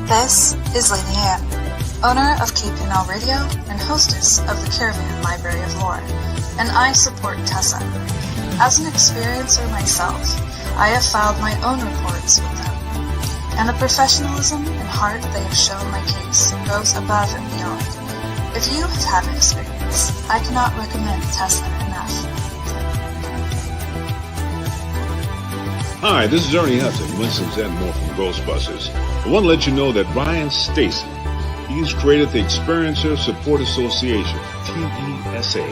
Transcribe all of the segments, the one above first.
This is Lady Anne, owner of Cambian Radio and hostess of the Cambian Library of Lore, and I support Tessa. As an experiencer myself, I have filed my own reports with them, and the professionalism and heart they have shown my case goes above and beyond. If you have had an experience, I cannot recommend Tessa enough. Hi, this is Ernie Hudson, Winston Zedmore from Ghostbusters. I want to let you know that Ryan Stacy, he's created the Experiencer Support Association, TESA.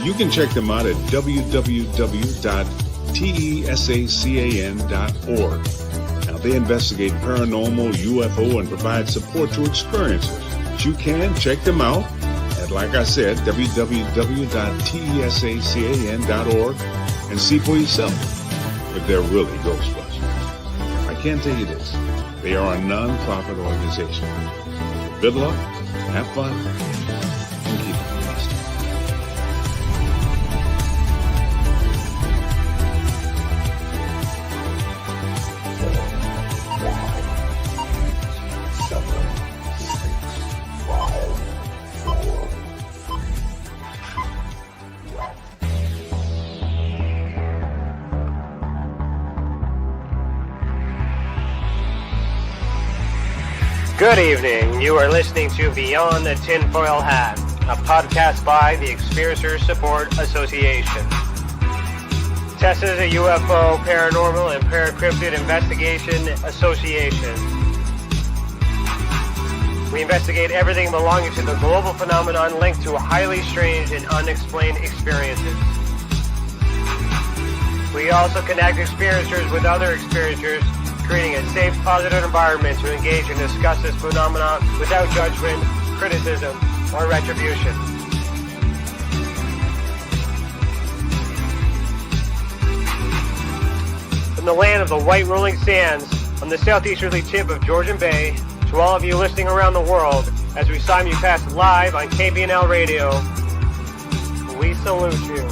You can check them out at www.tesacan.org. Now, they investigate paranormal, UFO, and provide support to experiencers. But you can check them out at, like I said, www.tesacan.org and see for yourself if they're really Ghostbusters. I can tell you this, they are a non-profit organization. Good luck, have fun, and keep it positive. Good evening. You are listening to Beyond the Tinfoil Hat, a podcast by the Experiencer Support Association. Tessa is a UFO, paranormal, and paracryptid investigation association. We investigate everything belonging to the global phenomenon linked to highly strange and unexplained experiences. We also connect experiencers with other experiencers, creating a safe, positive environment to engage and discuss this phenomenon without judgment, criticism, or retribution. From the land of the white rolling sands on the southeasterly tip of Georgian Bay, to all of you listening around the world, as we simulcast live on KBNL Radio, we salute you.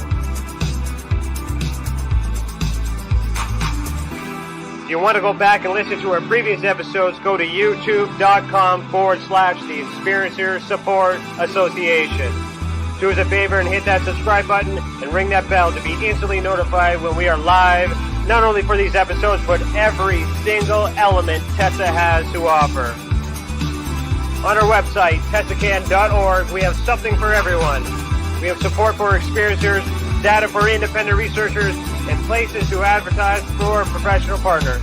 If you want to go back and listen to our previous episodes, go to youtube.com/the Experiencer Support Association. Do us a favor and hit that subscribe button and ring that bell to be instantly notified when we are live, not only for these episodes, but every single element Tessa has to offer. On our website, tessacan.org, we have something for everyone. We have support for experiencers, data for independent researchers, and places to advertise for professional partners.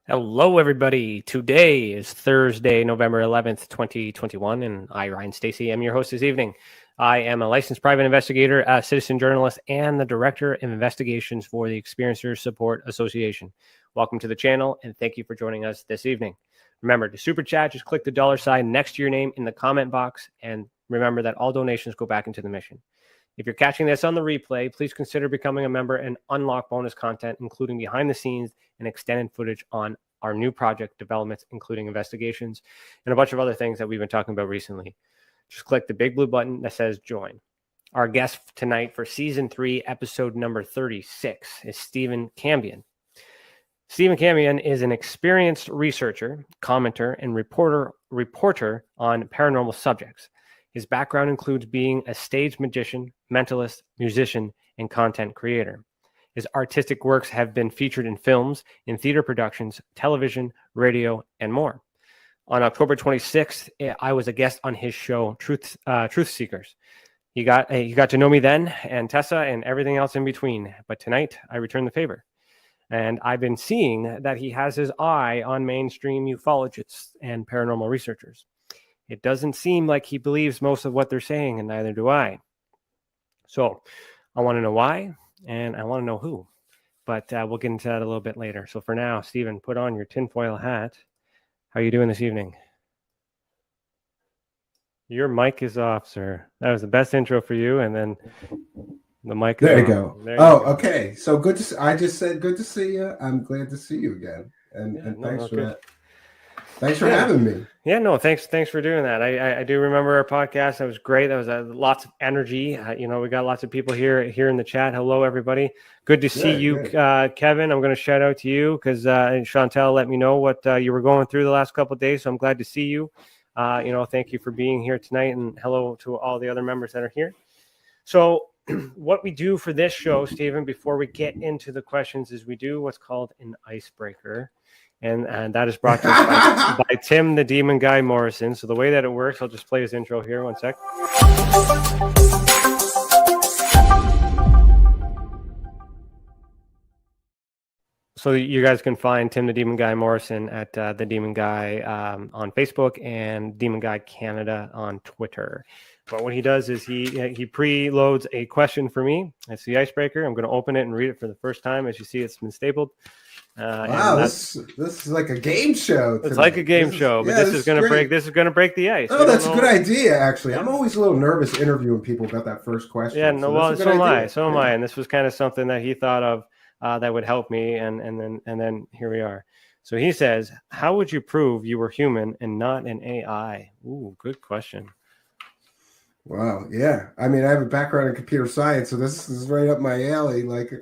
Hello, everybody. Today is Thursday, November 11th, 2021, and I, Ryan Stacy, am your host this evening. I am a licensed private investigator, a citizen journalist, and the director of investigations for the Experiencer Support Association. Welcome to the channel, and thank you for joining us this evening. Remember, to super chat, just click the $ next to your name in the comment box, and remember that all donations go back into the mission. If you're catching this on the replay, please consider becoming a member and unlock bonus content, including behind the scenes and extended footage on our new project developments, including investigations and a bunch of other things that we've been talking about recently. Just click the big blue button that says join. Our guest tonight for season 3, episode number 36 is Steven Cambian. Steven Cambian is an experienced researcher, commenter, and reporter on paranormal subjects. His background includes being a stage magician, mentalist, musician, and content creator. His artistic works have been featured in films, in theater productions, television, radio, and more. On October 26th, I was a guest on his show, Truth Seekers. You got to know me then, and Tessa, and everything else in between. But tonight, I return the favor. And I've been seeing that he has his eye on mainstream ufologists and paranormal researchers. It doesn't seem like he believes most of what they're saying, and neither do I. So I want to know why, and I want to know who. But we'll get into that a little bit later. So for now, Steven, put on your tinfoil hat. How are you doing this evening? Your mic is off, sir. That was the best intro for you, and then the mic is There you on. go. There you go. Okay. So good to. I just said good to see you. I'm glad to see you again, and thanks for that. Thanks for having me. Yeah, no, thanks for doing that. I do remember our podcast. That was great. That was lots of energy. We got lots of people here in the chat. Hello, everybody. Good to see you, Kevin. I'm going to shout out to you because Chantel let me know what you were going through the last couple of days. So I'm glad to see you. Thank you for being here tonight, and hello to all the other members that are here. So what we do for this show, Steven, before we get into the questions, is we do what's called an icebreaker. And that is brought to us by Tim the Demon Guy Morrison. So the way that it works, I'll just play his intro here. One sec. So you guys can find Tim the Demon Guy Morrison at the Demon Guy on Facebook and Demon Guy Canada on Twitter. But what he does is he preloads a question for me. It's the icebreaker. I'm going to open it and read it for the first time. As you see, it's been stapled. Wow, this is like a game show tonight. It's like a game show, but this is going to break. This is going to break the ice. Oh, that's a good idea. Actually, I'm always a little nervous interviewing people about that first question. Yeah, no, well, so am I. So am I. And this was kind of something that he thought of that would help me. And then here we are. So he says, "How would you prove you were human and not an AI?" Ooh, good question. Wow. Yeah. I mean, I have a background in computer science, so this is right up my alley. Like,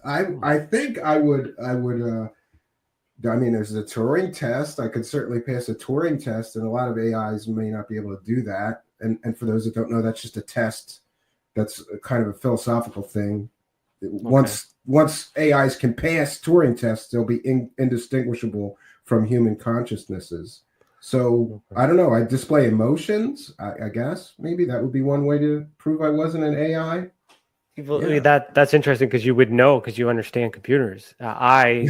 I think I would. I mean, there's a Turing test. I could certainly pass a Turing test, and a lot of AIs may not be able to do that. And for those that don't know, that's just a test. That's kind of a philosophical thing. Okay. Once AIs can pass Turing tests, they'll be indistinguishable from human consciousnesses. So I don't know. I display emotions. I guess maybe that would be one way to prove I wasn't an AI. Well, yeah. That's interesting because you would know because you understand computers. I,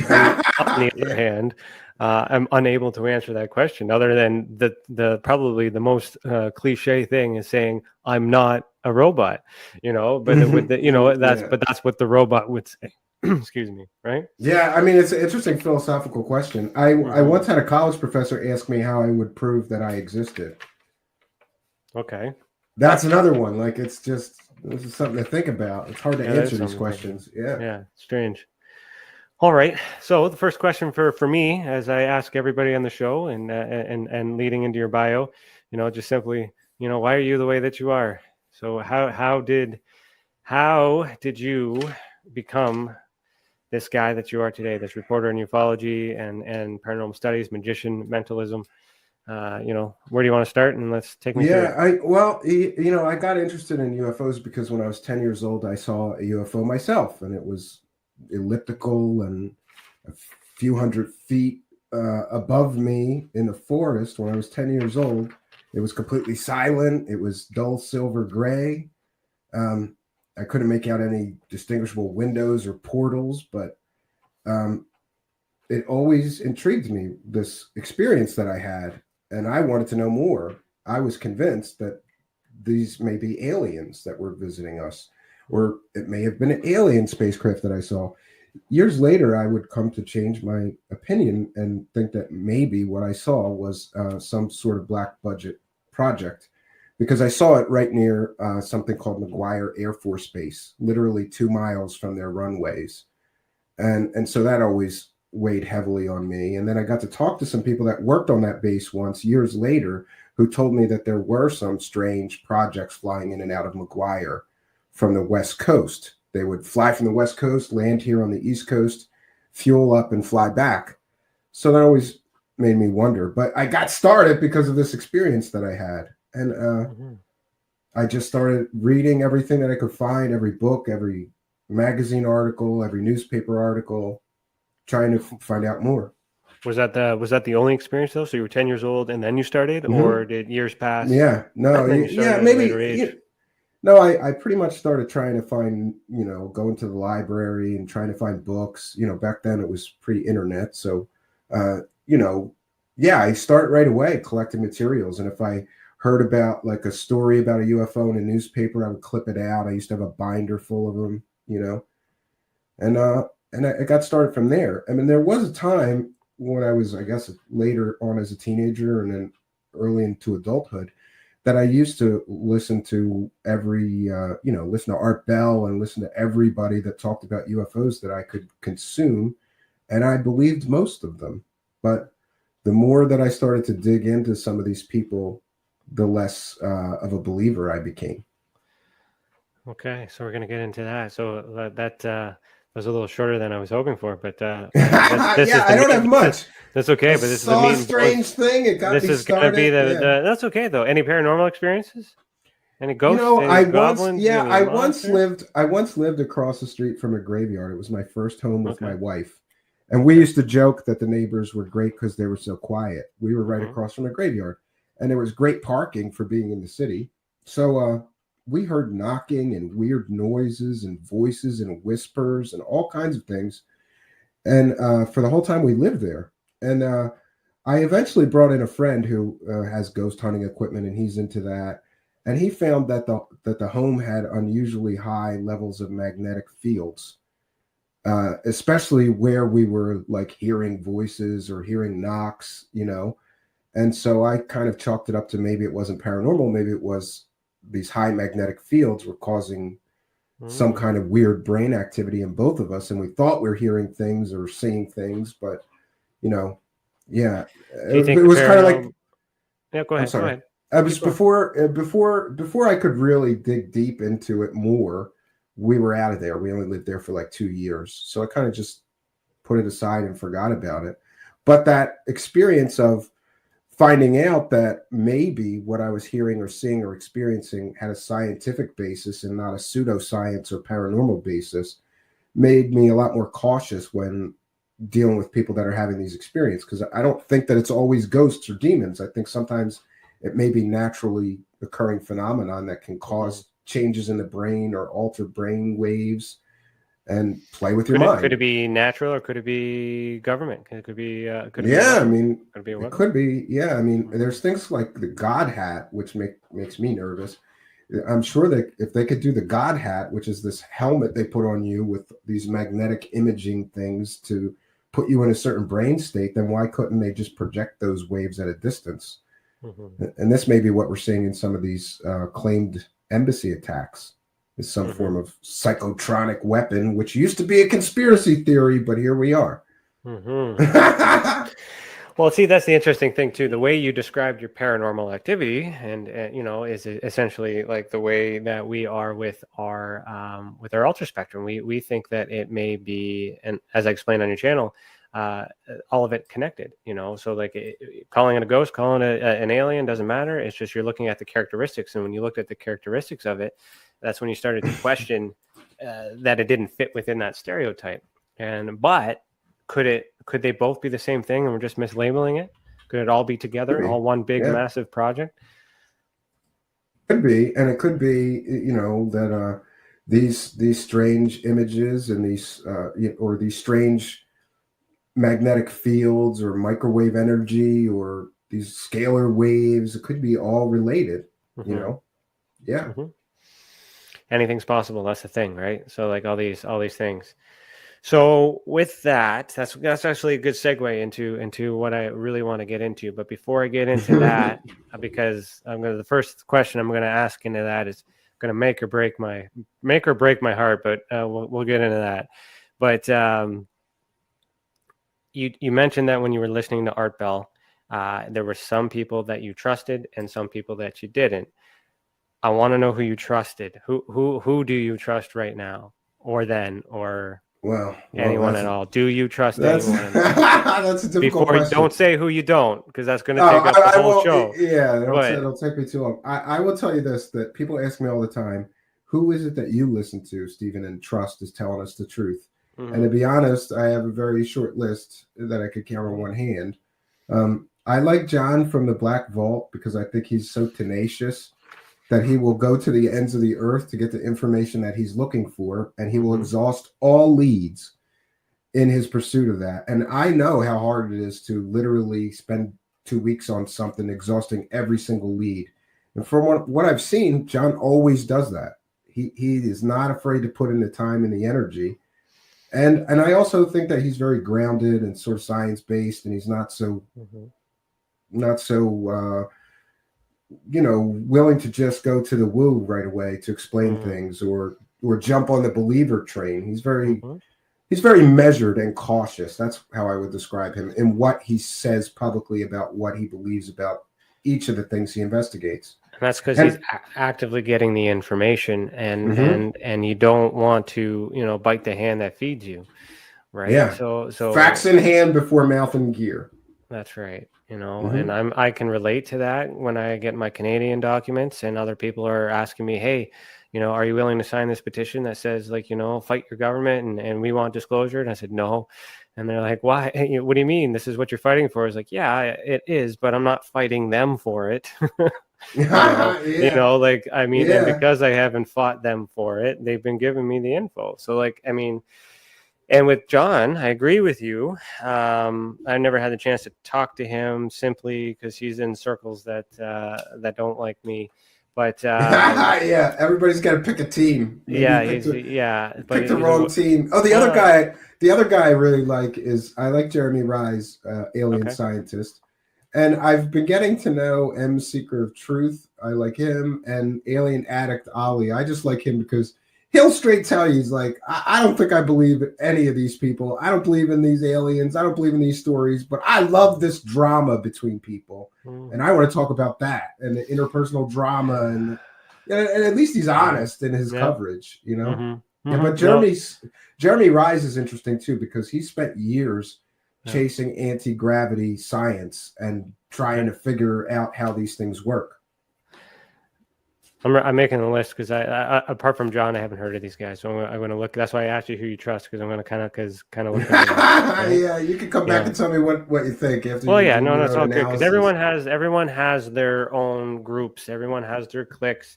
on the other hand, am unable to answer that question. Other than the probably the most cliche thing is saying I'm not a robot. But that's what the robot would say. Excuse me, right? Yeah, I mean, it's an interesting philosophical question. I once had a college professor ask me how I would prove that I existed. Okay. That's another one. Like, this is something to think about. It's hard to answer these questions. Yeah, strange. All right. So the first question for me, as I ask everybody on the show and leading into your bio, just simply, why are you the way that you are? So how did you become this guy that you are today, this reporter in ufology and paranormal studies, magician, mentalism? Where do you want to start? And let's take me through it. I got interested in UFOs because when I was 10 years old, I saw a UFO myself, and it was elliptical and a few hundred feet above me in the forest when I was 10 years old. It was completely silent. It was dull silver gray. I couldn't make out any distinguishable windows or portals, but it always intrigued me, this experience that I had, and I wanted to know more. I was convinced that these may be aliens that were visiting us, or it may have been an alien spacecraft that I saw. Years later, I would come to change my opinion and think that maybe what I saw was some sort of black budget project, because I saw it right near something called McGuire Air Force Base, literally 2 miles from their runways. And so that always weighed heavily on me. And then I got to talk to some people that worked on that base once, years later, who told me that there were some strange projects flying in and out of McGuire from the West Coast. They would fly from the West Coast, land here on the East Coast, fuel up, and fly back. So that always made me wonder. But I got started because of this experience that I had. And I just started reading everything that I could find, every book, every magazine article, every newspaper article, trying to find out more. Was that the only experience though? So you were 10 years old and then you started, or did years pass? Yeah, no, maybe. No, I pretty much started trying to find, going to the library and trying to find books. Back then it was pre-internet. So, uh, you know, yeah, I start right away collecting materials. And if I heard about like a story about a UFO in a newspaper, I would clip it out. I used to have a binder full of them, and I got started from there. I mean, there was a time when I was, I guess, later on as a teenager and then early into adulthood, that I used to listen to listen to Art Bell and listen to everybody that talked about UFOs that I could consume. And I believed most of them. But the more that I started to dig into some of these people, the less of a believer I became. Okay, so we're going to get into that. So that was a little shorter than I was hoping for, but I don't have much. That's okay, but this is the mean strange thing. It got this me is going to be the that's okay though. Any paranormal experiences? Any ghosts? Any goblins? I once lived across the street from a graveyard. It was my first home with my wife, and we used to joke that the neighbors were great because they were so quiet. We were right across from a graveyard, and there was great parking for being in the city. So we heard knocking and weird noises and voices and whispers and all kinds of things. And for the whole time we lived there. And I eventually brought in a friend who has ghost hunting equipment, and he's into that. And he found that the home had unusually high levels of magnetic fields, especially where we were like hearing voices or hearing knocks, And so I kind of chalked it up to maybe it wasn't paranormal, maybe it was these high magnetic fields were causing some kind of weird brain activity in both of us. And we thought we were hearing things or seeing things, but it was kind of like, yeah, go ahead. I'm sorry. Go ahead. I was before I could really dig deep into it more, we were out of there. We only lived there for like 2 years. So I kind of just put it aside and forgot about it. But that experience of finding out that maybe what I was hearing or seeing or experiencing had a scientific basis and not a pseudoscience or paranormal basis made me a lot more cautious when dealing with people that are having these experiences, because I don't think that it's always ghosts or demons. I think sometimes it may be naturally occurring phenomenon that can cause changes in the brain or alter brain waves and play with your mind. Could it be natural or could it be government? It could be. It could be. Yeah, I mean, there's things like the God hat, which makes me nervous. I'm sure that if they could do the God hat, which is this helmet they put on you with these magnetic imaging things to put you in a certain brain state, then why couldn't they just project those waves at a distance? And this may be what we're seeing in some of these claimed embassy attacks. Is some form of psychotronic weapon, which used to be a conspiracy theory, but here we are. Well, see, that's the interesting thing too. The way you described your paranormal activity, and is essentially like the way that we are with our ultra spectrum. We think that it may be, and as I explained on your channel, all of it connected. So like calling it a ghost, calling it an alien doesn't matter. It's just you're looking at the characteristics, and when you looked at the characteristics of it, that's when you started to question that it didn't fit within that stereotype. But could they both be the same thing and we're just mislabeling it? Could it all be together, all one big massive project? Could be, and it could be, that these strange images and these or these strange magnetic fields or microwave energy or these scalar waves, it could be all related. Yeah. Anything's possible. That's the thing, right? So like all these things. So with that, that's actually a good segue into what I really want to get into. But before I get into that, because the first question I'm going to ask into that is going to make or break my heart. But we'll get into that. But you mentioned that when you were listening to Art Bell, there were some people that you trusted and some people that you didn't. I want to know who you trusted. Who do you trust right now, or then, or anyone at all? Do you trust anyone? That's a difficult question. Don't say who you don't, because that's going to take up the whole show. Yeah, it'll take me too long. I will tell you this: that people ask me all the time, "Who is it that you listen to, Steven, and trust is telling us the truth?" And to be honest, I have a very short list that I could count on one hand. I like John from the Black Vault because I think he's so tenacious. that he will go to the ends of the earth to get the information that he's looking for, and he will Mm-hmm. exhaust all leads in his pursuit of that. And I know how hard it is to literally spend 2 weeks on something, exhausting every single lead. And from what I've seen, John always does that. He is not afraid to put in the time and the energy. And I also think that he's very grounded and sort of science-based, and he's not so willing to just go to the woo right away to explain things or jump on the believer train. He's very measured and cautious. That's how I would describe him in what he says publicly about what he believes about each of the things he investigates. And that's because he's actively getting the information, and you don't want to, bite the hand that feeds you, right? Yeah. So facts in hand before mouth in gear. That's right. And I can relate to that when I get my Canadian documents and other people are asking me, hey, are you willing to sign this petition that says fight your government and we want disclosure? And I said, no. And they're like, why? What do you mean? This is what you're fighting for? I was like, yeah, it is, but I'm not fighting them for it. And because I haven't fought them for it, they've been giving me the info. So and with John, I agree with you. I've never had the chance to talk to him simply because he's in circles that don't like me. But yeah, everybody's got to pick a team. Maybe pick the wrong team. Oh, the other guy I really like I like Jeremy Rise, alien scientist, and I've been getting to know M Seeker of Truth. I like him, and Alien Addict Ali. I just like him because he'll straight tell you, he's like, I don't think I believe any of these people. I don't believe in these aliens. I don't believe in these stories, but I love this drama between people. And I want to talk about that and the interpersonal drama. And at least he's honest in his coverage, Yeah, but Jeremy Rise is interesting too, because he spent years chasing anti-gravity science and trying to figure out how these things work. I'm making a list because I apart from John, I haven't heard of these guys. So I'm going to look. That's why I asked you who you trust, because I'm going to kind of look. Yeah, you can come back and tell me what you think after. Well, that's all good, because everyone has their own groups. Everyone has their cliques.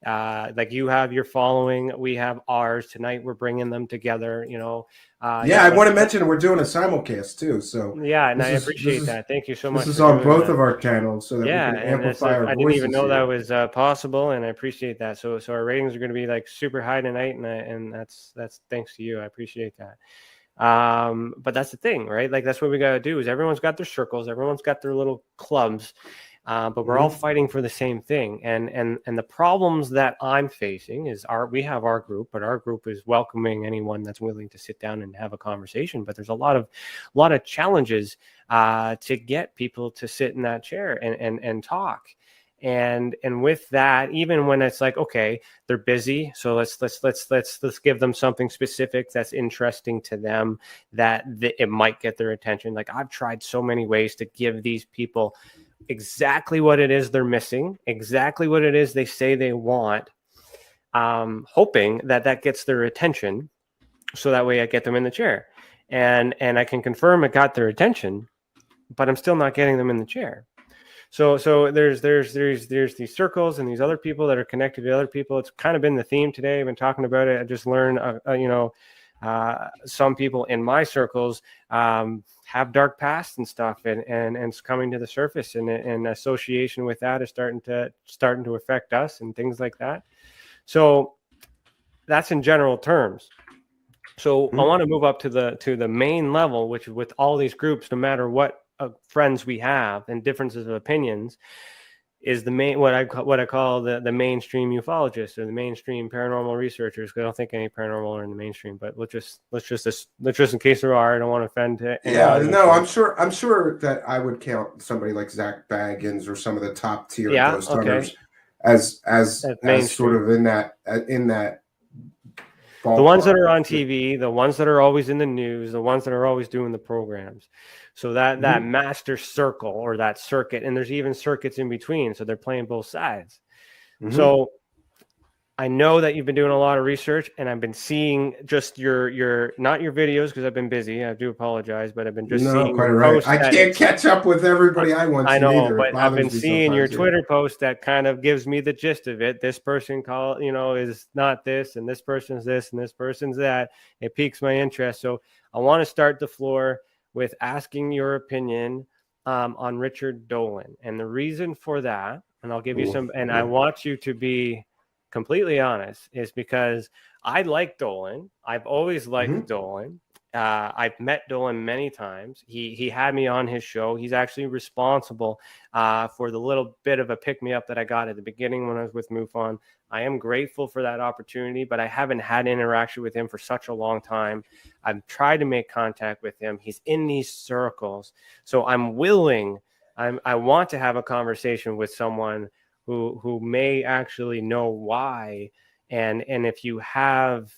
Like you have your following, we have ours. Tonight we're bringing them together. I want to mention we're doing a simulcast too. So and I appreciate that. Thank you so much. This is on both of our channels, so that we can amplify our voices. I didn't even know that was possible, and I appreciate that. So our ratings are going to be super high tonight, and that's thanks to you. I appreciate that. But that's the thing, right? That's what we got to do. Is everyone's got their circles, everyone's got their little clubs. But we're all fighting for the same thing, and the problems that I'm facing is we have our group, but our group is welcoming anyone that's willing to sit down and have a conversation. But there's a lot of challenges to get people to sit in that chair and talk. And with that, even when it's okay, they're busy, so let's give them something specific that's interesting to them, that it might get their attention. I've tried so many ways to give these people exactly what it is they're missing, exactly what it is they say they want, hoping that gets their attention, so that way I get them in the chair, and I can confirm it got their attention, but I'm still not getting them in the chair. So there's these circles and these other people that are connected to other people. It's kind of been the theme today. I've been talking about it. I just learned, some people in my circles have dark past and stuff, and it's coming to the surface, and association with that is starting to affect us and things like that. So that's in general terms. So I want to move up to the main level, which with all these groups, no matter what friends we have and differences of opinions, is the main what I call the mainstream ufologists, or the mainstream paranormal researchers. Because I don't think any paranormal are in the mainstream, but let's just in case there are, I don't want to offend. I'm sure that I would count somebody like Zach Baggins or some of the top tier ghost hunters as sort of in that ballpark. The ones that are on TV, the ones that are always in the news, the ones that are always doing the programs. So that master circle, or that circuit, and there's even circuits in between. So they're playing both sides. So I know that you've been doing a lot of research, and I've been seeing just your not your videos because I've been busy. I do apologize, but I've been just No, seeing quite your right. posts. I can't catch up with everybody I want I to know, either. It but I've been bothers me seeing your sometimes. Twitter post that kind of gives me the gist of it. This person is not this, and this person's this, and this person's that. It piques my interest. So I want to start the floor with asking your opinion on Richard Dolan. And the reason for that, and I'll give you some, and I want you to be completely honest, is because I like Dolan. I've always liked Dolan. I've met Dolan many times. He had me on his show. He's actually responsible for the little bit of a pick-me-up that I got at the beginning when I was with MUFON. I am grateful for that opportunity, but I haven't had interaction with him for such a long time. I've tried to make contact with him. He's in these circles. So I'm willing, I want to have a conversation with someone who may actually know why. And if you have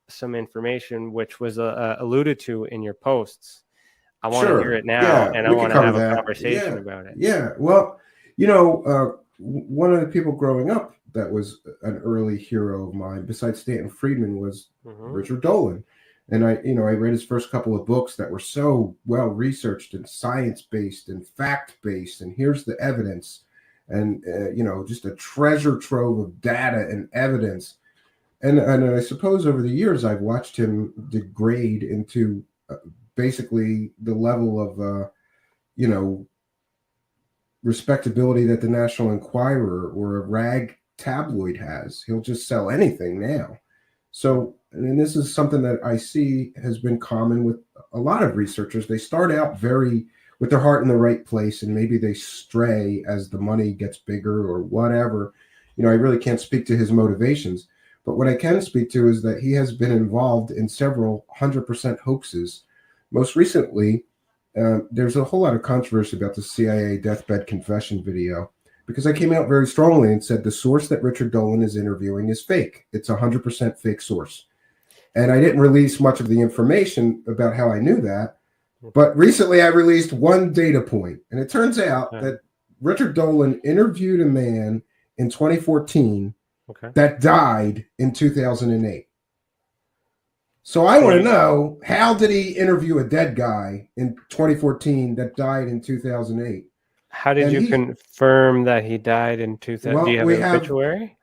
some information which was alluded to in your posts, I want to hear it now, and I want to have a conversation about it. Yeah. Well, one of the people growing up that was an early hero of mine, besides Stanton Friedman, was Richard Dolan. And I read his first couple of books that were so well researched and science-based and fact-based, and here's the evidence, and just a treasure trove of data and evidence. And I suppose over the years I've watched him degrade into basically the level of respectability that the National Enquirer or a rag tabloid has. He'll just sell anything now. So, and this is something that I see has been common with a lot of researchers. They start out with their heart in the right place, and maybe they stray as the money gets bigger or whatever. I really can't speak to his motivations. But what I can speak to is that he has been involved in several 100% hoaxes. Most recently, there's a whole lot of controversy about the CIA deathbed confession video, because I came out very strongly and said the source that Richard Dolan is interviewing is fake. It's a 100% fake source. And I didn't release much of the information about how I knew that. But recently I released one data point. And it turns out that Richard Dolan interviewed a man in 2014 that died in 2008. So I want to know, how did he interview a dead guy in 2014 that died in 2008? How did you confirm that he died in 2000? Well, do you have an obituary?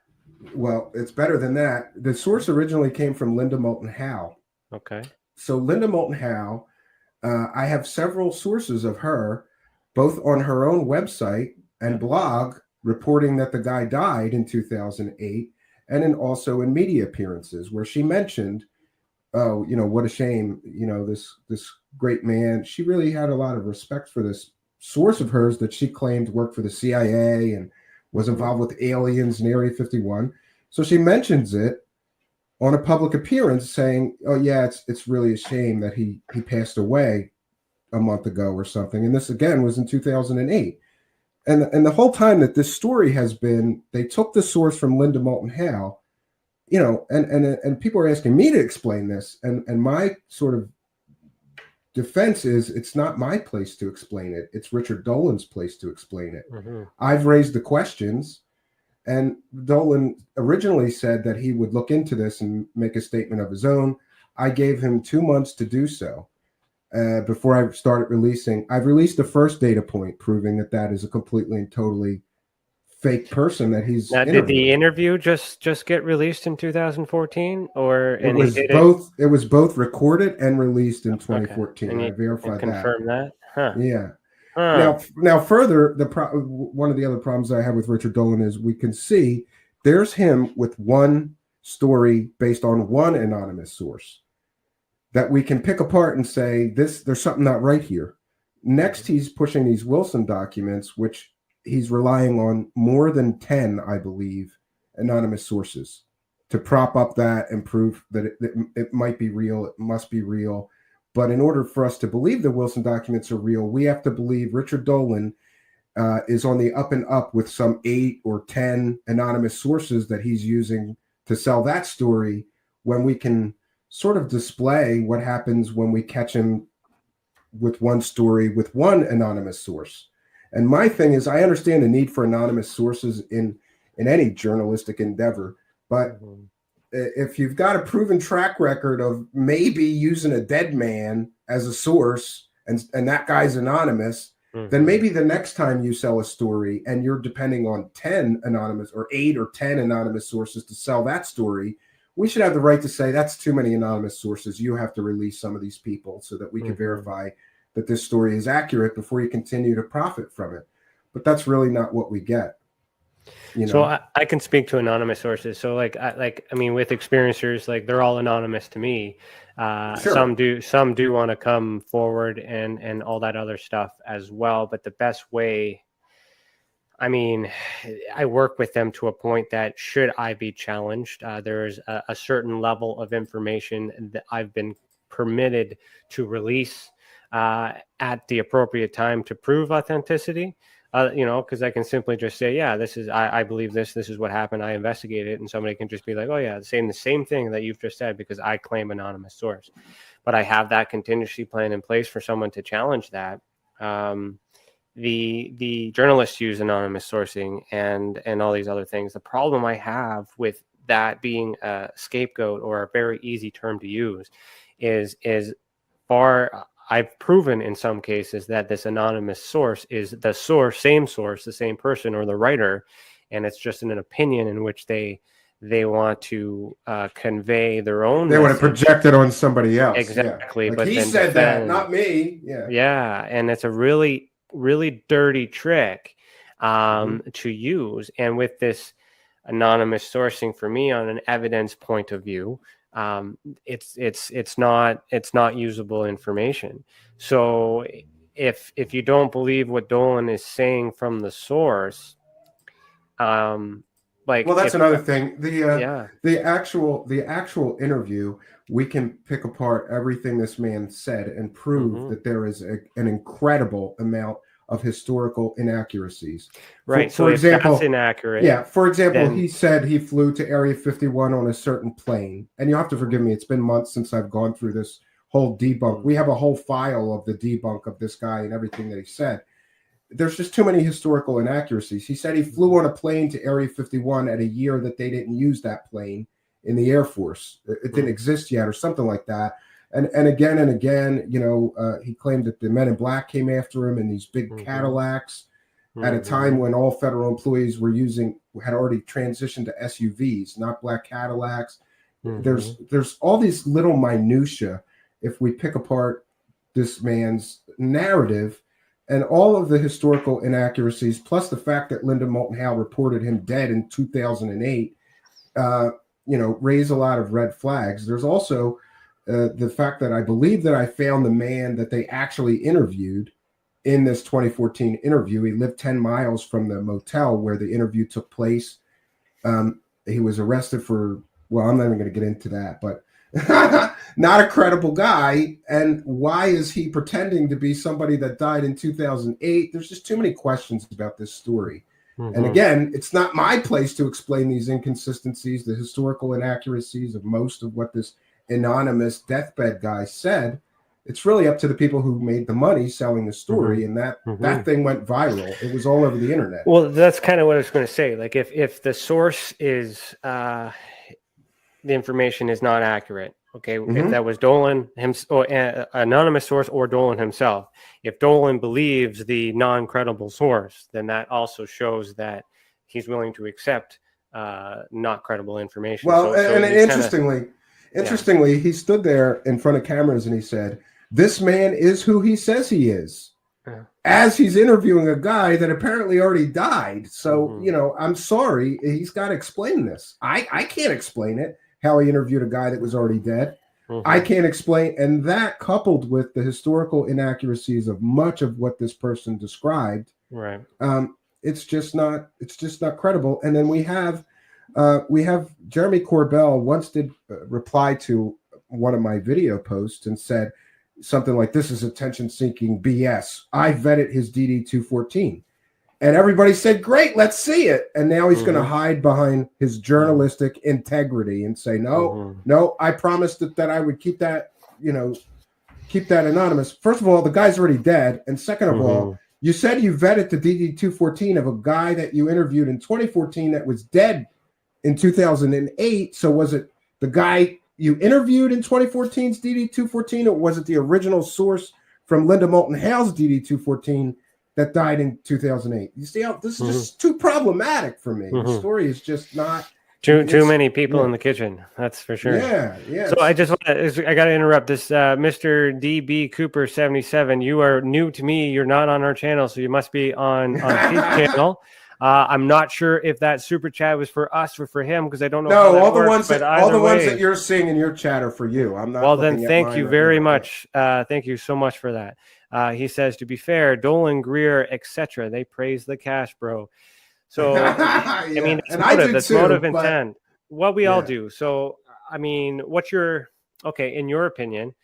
Well, it's better than that. The source originally came from Linda Moulton Howe. Okay. So Linda Moulton Howe, I have several sources of her, both on her own website and blog, reporting that the guy died in 2008, and also in media appearances where she mentioned, oh, what a shame, this great man. She really had a lot of respect for this source of hers that she claimed worked for the CIA and was involved with aliens in Area 51. So she mentions it on a public appearance saying, oh yeah, it's really a shame that he passed away a month ago or something. And this again was in 2008. And the whole time that this story has been, they took the source from Linda Moulton Howe, and people are asking me to explain this. And my sort of defense is, it's not my place to explain it. It's Richard Dolan's place to explain it. I've raised the questions, and Dolan originally said that he would look into this and make a statement of his own. I gave him 2 months to do so. Before I started releasing, I've released the first data point proving that is a completely and totally fake person that he's. Now, did the interview just get released in 2014, or it was both? It was both recorded and released in 2014. And I verified that. Confirm that. Huh. Yeah. Huh. Now, further, one of the other problems I have with Richard Dolan is we can see there's him with one story based on one anonymous source that we can pick apart and say, there's something not right here. Next, he's pushing these Wilson documents, which he's relying on more than 10, I believe, anonymous sources to prop up that and prove that it might be real, it must be real. But in order for us to believe the Wilson documents are real, we have to believe Richard Dolan is on the up and up with some 8 or 10 anonymous sources that he's using to sell that story, when we can sort of display what happens when we catch him with one story with one anonymous source. And my thing is, I understand the need for anonymous sources in any journalistic endeavor, But if you've got a proven track record of maybe using a dead man as a source, and that guy's anonymous, then maybe the next time you sell a story and you're depending on 10 anonymous or 8 or 10 anonymous sources to sell that story, we should have the right to say that's too many anonymous sources. You have to release some of these people so that we can verify that this story is accurate before you continue to profit from it. But that's really not what we get. You know? So I can speak to anonymous sources. So I mean, with experiencers, like they're all anonymous to me. Sure. Some do want to come forward and all that other stuff as well. But the best way, I mean, I work with them to a point that should I be challenged, there's a certain level of information that I've been permitted to release at the appropriate time to prove authenticity. You know, because I can simply just say, yeah, this is, I believe this is what happened. I investigated it. And somebody can just be like, oh yeah, the same thing that you've just said, because I claim anonymous source. But I have that contingency plan in place for someone to challenge that. The journalists use anonymous sourcing and all these other things. The problem I have with that being a scapegoat or a very easy term to use is I've proven in some cases that this anonymous source is the same source, the same person or the writer, and it's just an opinion in which they want to convey their own. They want to project it on somebody else. Exactly. Yeah. Like but he said that, not me. Yeah. Yeah, and it's a really, really dirty trick to use. And with this anonymous sourcing, for me, on an evidence point of view, it's not usable information. So if you don't believe what Dolan is saying from the source, well, that's another thing. The actual interview, we can pick apart everything this man said and prove that there is an incredible amount of historical inaccuracies. Right. For example, that's inaccurate. Yeah. For example, he said he flew to Area 51 on a certain plane. And you'll have to forgive me. It's been months since I've gone through this whole debunk. We have a whole file of the debunk of this guy and everything that he said. There's just too many historical inaccuracies. He said he flew on a plane to Area 51 at a year that they didn't use that plane in the Air Force. It didn't exist yet or something like that. And again, you know, he claimed that the Men in Black came after him in these big Cadillacs at a time when all federal employees had already transitioned to SUVs, not black Cadillacs. There's all these little minutia. If we pick apart this man's narrative and all of the historical inaccuracies, plus the fact that Linda Moulton Howe reported him dead in 2008, raise a lot of red flags. There's also the fact that I believe that I found the man that they actually interviewed in this 2014 interview. He lived 10 miles from the motel where the interview took place. He was arrested for, well, I'm not even going to get into that, but not a credible guy. And why is he pretending to be somebody that died in 2008? There's just too many questions about this story. And again, it's not my place to explain these inconsistencies, the historical inaccuracies of most of what this anonymous deathbed guy said. It's really up to the people who made the money selling the story, and that thing went viral. It was all over the internet. Well, that's kind of what I was going to say. Like if the source is the information is not accurate, okay, if that was Dolan or anonymous source or Dolan himself, if Dolan believes the non-credible source, then that also shows that he's willing to accept not credible information. Well, Interestingly, he stood there in front of cameras and he said, this man is who he says he is, as he's interviewing a guy that apparently already died. So, I'm sorry. He's got to explain this. I can't explain it, how he interviewed a guy that was already dead. I can't explain. And that, coupled with the historical inaccuracies of much of what this person described, right? It's just not credible. And then we have Jeremy Corbell once did reply to one of my video posts and said something like, this is attention-seeking BS. I vetted his DD-214. And everybody said, great, let's see it. And now he's going to hide behind his journalistic integrity and say, no, I promised that I would keep that anonymous. First of all, the guy's already dead. And second of all, you said you vetted the DD-214 of a guy that you interviewed in 2014 that was dead in 2008. So was it the guy you interviewed in 2014's DD-214, or was it the original source from Linda Moulton Howe's DD-214 that died in 2008? You see how this is just too problematic for me. The story is just not too many people in the kitchen. That's for sure. Yeah. So I got to interrupt this. Mr. DB Cooper 77. You are new to me. You're not on our channel, so you must be on his channel. I'm not sure if that super chat was for us or for him, because I don't know. No, all the ones that you're seeing in your chat are for you. I'm not. Well, then thank you very much. Thank you so much for that. He says, to be fair, Dolan, Greer, etc. They praise the cash, bro. So I mean, that's motive intent. What we all do. So I mean, in your opinion?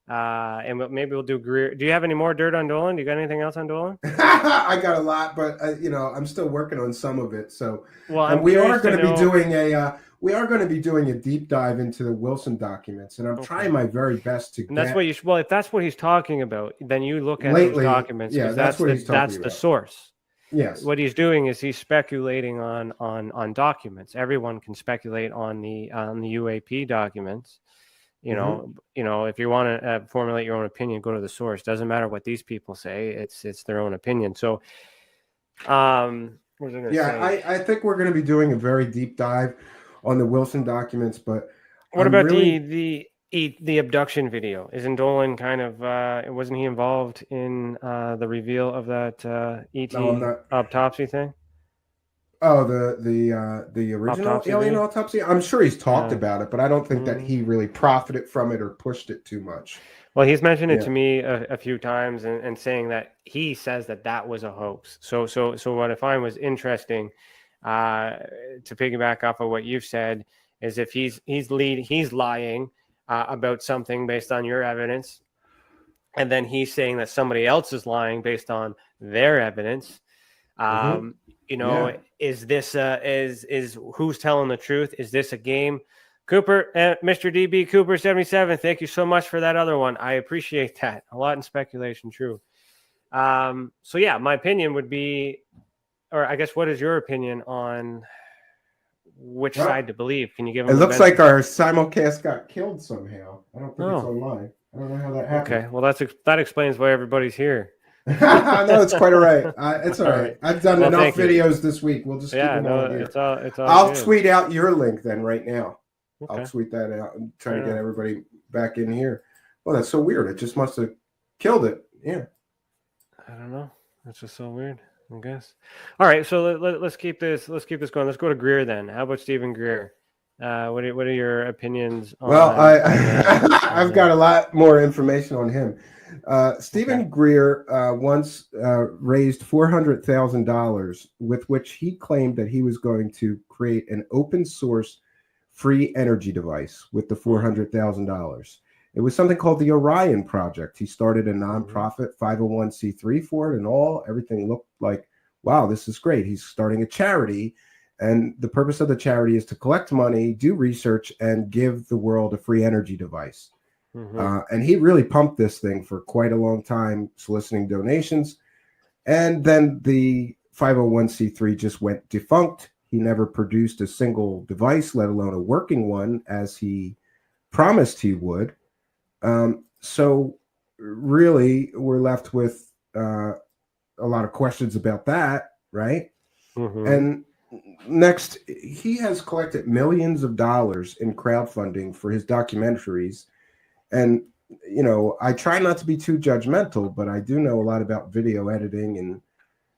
And maybe we'll do Greer. Do you have any more dirt on Dolan? Do you got anything else on Dolan? I got a lot, but I'm still working on some of it. So, well, we are going to be doing a deep dive into the Wilson documents, and I'm trying my very best to. And that's what you. Well, if that's what he's talking about, then you look at those documents. Yeah, that's the source. Yes. What he's doing is he's speculating on documents. Everyone can speculate on the UAP documents. You know, if you want to formulate your own opinion, go to the source. Doesn't matter what these people say; it's their own opinion. So, what was I going to say? I think we're going to be doing a very deep dive on the Wilson documents. But what about the abduction video? Isn't Dolan kind of wasn't he involved in the reveal of that ET autopsy thing? Oh, the original alien autopsy? I'm sure he's talked about it, but I don't think that he really profited from it or pushed it too much. Well, he's mentioned it to me a few times and saying that he says that was a hoax. So what I find was interesting, to piggyback off of what you've said, is if he's lying about something based on your evidence, and then he's saying that somebody else is lying based on their evidence. Is this is who's telling the truth? Is this a game? Cooper, Mr. DB Cooper 77, thank you so much for that other one. I appreciate that. A lot in speculation, true. So yeah, my opinion would be, or I guess, what is your opinion on which side to believe? Can you give them? It looks like our simulcast got killed somehow. I don't think it's online. I don't know how that happened. Okay, well that explains why everybody's here. No, it's quite all right. It's all right. I've done enough videos this week. We'll just keep them on here. It's all I'll good. tweet out your link then right now. Okay. I'll tweet that out and try to get everybody back in here. Well, that's so weird. It just must have killed it. Yeah. I don't know. That's just so weird, I guess. All right, so let's keep this going. Let's go to Greer then. How about Stephen Greer? What are your opinions on I've got a lot more information on him. Stephen Greer once raised $400,000 with which he claimed that he was going to create an open source free energy device with the $400,000. It was something called the Orion Project. He started a nonprofit 501c3 for it, and everything looked like, wow, this is great. He's starting a charity, and the purpose of the charity is to collect money, do research, and give the world a free energy device. And he really pumped this thing for quite a long time, soliciting donations. And then the 501c3 just went defunct. He never produced a single device, let alone a working one, as he promised he would. So really, we're left with a lot of questions about that, right? And next, he has collected millions of dollars in crowdfunding for his documentaries. And, I try not to be too judgmental, but I do know a lot about video editing and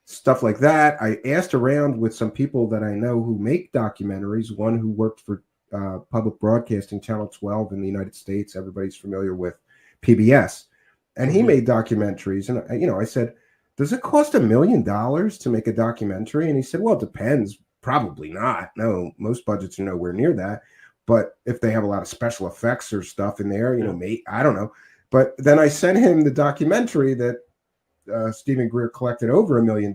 stuff like that. I asked around with some people that I know who make documentaries, one who worked for Public Broadcasting Channel 12 in the United States. Everybody's familiar with PBS. And he made documentaries. And, I said, does it cost $1 million to make a documentary? And he said, well, it depends. Probably not. No, most budgets are nowhere near that. But if they have a lot of special effects or stuff in there, I don't know. But then I sent him the documentary that Stephen Greer collected over $1 million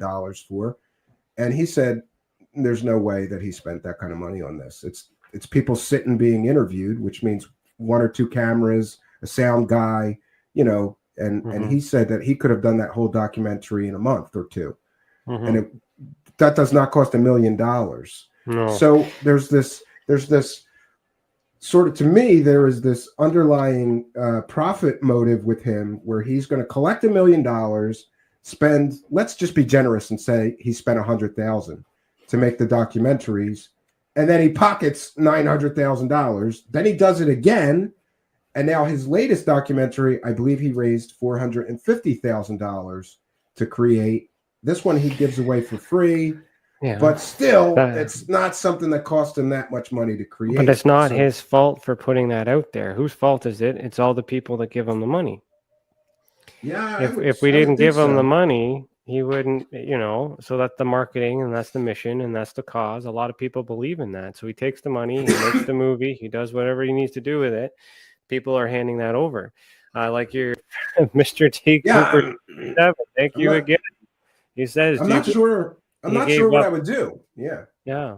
for. And he said, there's no way that he spent that kind of money on this. It's people sitting being interviewed, which means one or two cameras, a sound guy, and he said that he could have done that whole documentary in a month or two. And that does not cost $1 million. No. So there's this sort of, to me, there is this underlying profit motive with him where he's going to collect $1 million, spend, let's just be generous and say he spent $100,000 to make the documentaries, and then he pockets $900,000. Then he does it again, and now his latest documentary, I believe he raised $450,000 to create. This one he gives away for free. Yeah. But still, it's not something that cost him that much money to create. But it's not his fault for putting that out there. Whose fault is it? It's all the people that give him the money. Yeah. If we didn't give him the money, he wouldn't, so that's the marketing and that's the mission and that's the cause. A lot of people believe in that. So he takes the money, he makes the movie, he does whatever he needs to do with it. People are handing that over. Like your Mr. T. Cooper 7. Thank you again. He says, I'm not sure what I would do. Yeah. Yeah.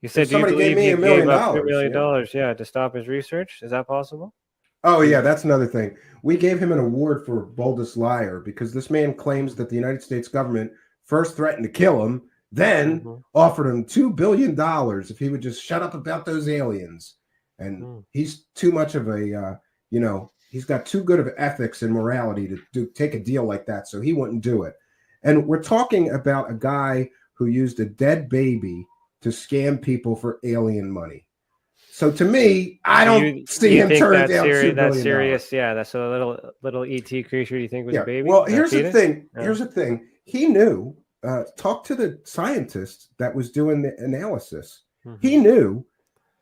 You said, somebody gave me $1 million, $2 million, to stop his research. Is that possible? Oh, yeah, that's another thing. We gave him an award for boldest liar because this man claims that the United States government first threatened to kill him, then offered him $2 billion if he would just shut up about those aliens. And he's too much of a, he's got too good of ethics and morality to take a deal like that, so he wouldn't do it. And we're talking about a guy who used a dead baby to scam people for alien money. So to me, I don't see him turning down $2 billion. That's serious. Yeah, that's a little ET creature. Do you think was a baby? Well, here's the thing. Here's the thing. He knew. Talk to the scientist that was doing the analysis. He knew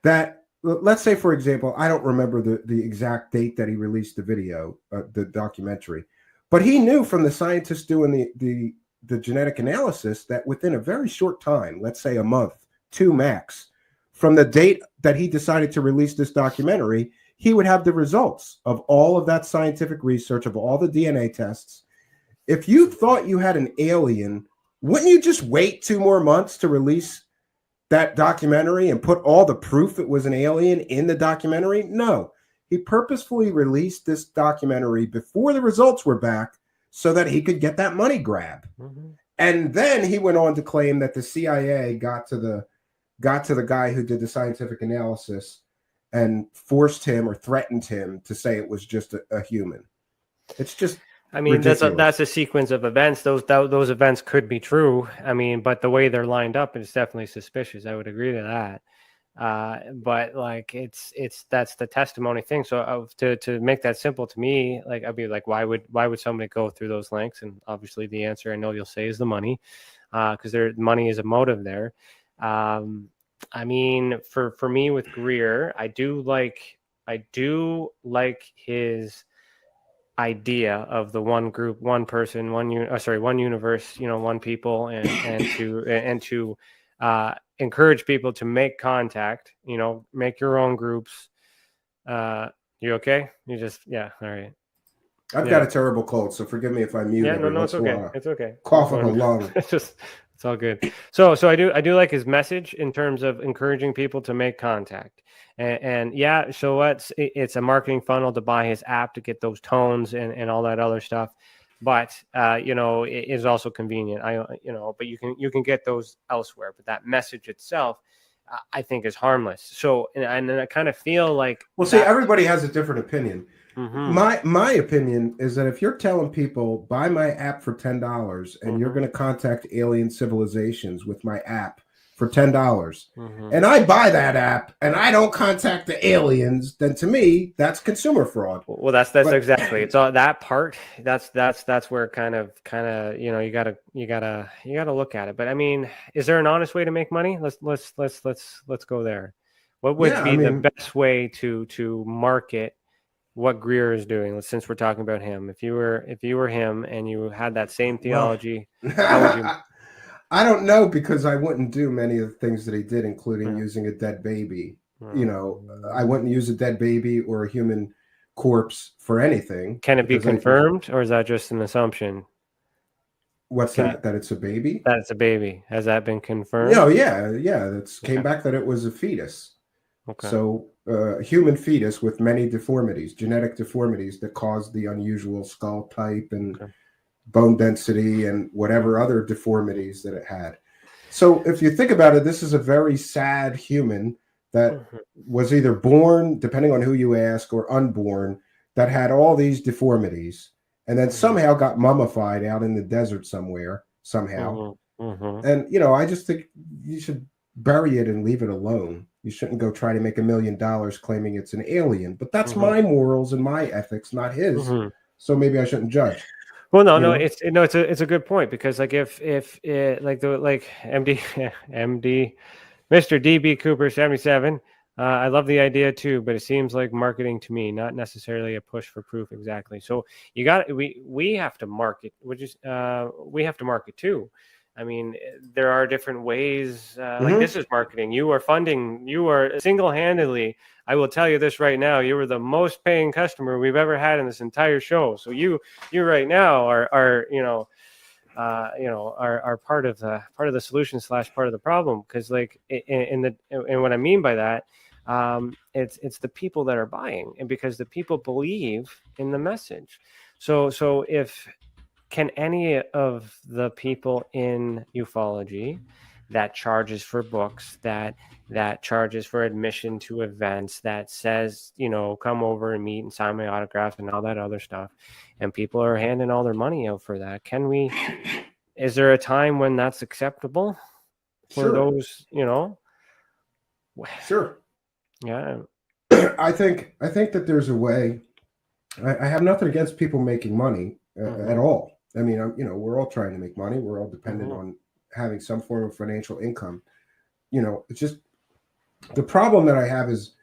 that. Let's say, for example, I don't remember the exact date that he released the video, the documentary, but he knew from the scientists doing the genetic analysis that within a very short time, let's say a month, 2 max, from the date that he decided to release this documentary, he would have the results of all of that scientific research, of all the DNA tests. If you thought you had an alien, wouldn't you just wait 2 more months to release that documentary and put all the proof it was an alien in the documentary? No. He purposefully released this documentary before the results were back so that he could get that money grab. And then he went on to claim that the CIA got to the guy who did the scientific analysis and forced him or threatened him to say it was just a human. It's just, I mean, ridiculous. that's a sequence of events. Those events could be true. I mean, but the way they're lined up, it's definitely suspicious. I would agree to that. But like that's the testimony thing. So to make that simple to me, like I'd be like, why would somebody go through those lengths? And obviously the answer I know you'll say is the money, because money is a motive there. I mean, for me with Greer, I do like his idea of the one group, one person, one universe, one people, and to encourage people to make contact, make your own groups. You okay? You just, all right. I've got a terrible cold, so forgive me if I mute. Yeah, no, it's okay. It's okay. Cough up a lung. It's all good. So I do like his message in terms of encouraging people to make contact. And so it's a marketing funnel to buy his app to get those tones and all that other stuff. But it is also convenient. But you can get those elsewhere. But that message itself, I think, is harmless. So and I kind of feel like, well, see, everybody has a different opinion. My opinion is that if you're telling people buy my app for $10 and you're going to contact alien civilizations with my app for $10, and I buy that app and I don't contact the aliens, then to me that's consumer fraud. Well, that's exactly. It's all that part. That's where kind of you gotta look at it. But I mean, is there an honest way to make money? Let's go there. What would be the best way to market what Greer is doing, since we're talking about him? If you were him and you had that same theology, how would you? I don't know, because I wouldn't do many of the things that he did, including using a dead baby. I wouldn't use a dead baby or a human corpse for anything. Can it be confirmed, or is that just an assumption? What's that? That it's a baby? That it's a baby. Has that been confirmed? No, yeah. That's came back that it was a fetus. Okay. So a human fetus with many deformities, genetic deformities that caused the unusual skull type and bone density and whatever other deformities that it had. So if you think about it, this is a very sad human that Mhm. was either born, depending on who you ask, or unborn, that had all these deformities, and then Mhm. somehow got mummified out in the desert somewhere, somehow. Mhm. Mhm. And I just think you should bury it and leave it alone. You shouldn't go try to make $1 million claiming it's an alien. But that's Mhm. my morals and my ethics, not his. Mhm. So maybe I shouldn't judge. Well, no, You no, know? it's a good point, because like if it, like MD MD Mr. DB Cooper 77. I love the idea too, but it seems like marketing to me, not necessarily a push for proof. Exactly. So we have to market, we have to market too. I mean, there are different ways. Like, Mm-hmm. this is marketing. You are funding. You are single-handedly. I will tell you this right now. You are the most paying customer we've ever had in this entire show. So you right now are are part of the solution / part of the problem, because like and what I mean by that, it's the people that are buying, and because the people believe in the message. So if can any of the people in ufology that charges for books, that charges for admission to events, that says, come over and meet and sign my autograph and all that other stuff, and people are handing all their money out for that, is there a time when that's acceptable for Sure. those, Sure. yeah. I think that there's a way. I have nothing against people making money at Mm-hmm. all. I mean, we're all trying to make money. We're all dependent Mm-hmm. on having some form of financial income. It's just the problem that I have is,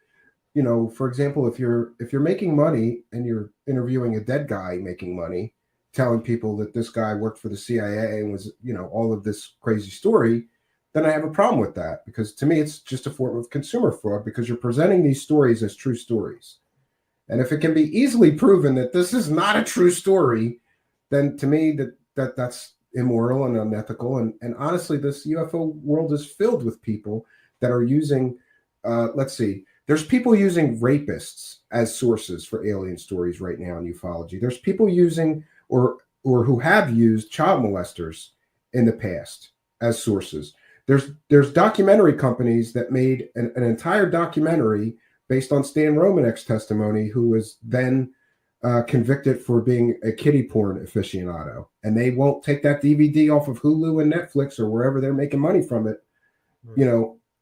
for example, if you're making money and you're interviewing a dead guy making money, telling people that this guy worked for the CIA and was, all of this crazy story, then I have a problem with that, because to me it's just a form of consumer fraud, because you're presenting these stories as true stories. And if it can be easily proven that this is not a true story, then to me that's immoral and unethical. And honestly, this UFO world is filled with people that are using, let's see, there's people using rapists as sources for alien stories right now in ufology. There's people using or who have used child molesters in the past as sources. There's documentary companies that made an entire documentary based on Stan Romanek's testimony, who was then convicted for being a kiddie porn aficionado. And they won't take that DVD off of Hulu and Netflix or wherever they're making money from it.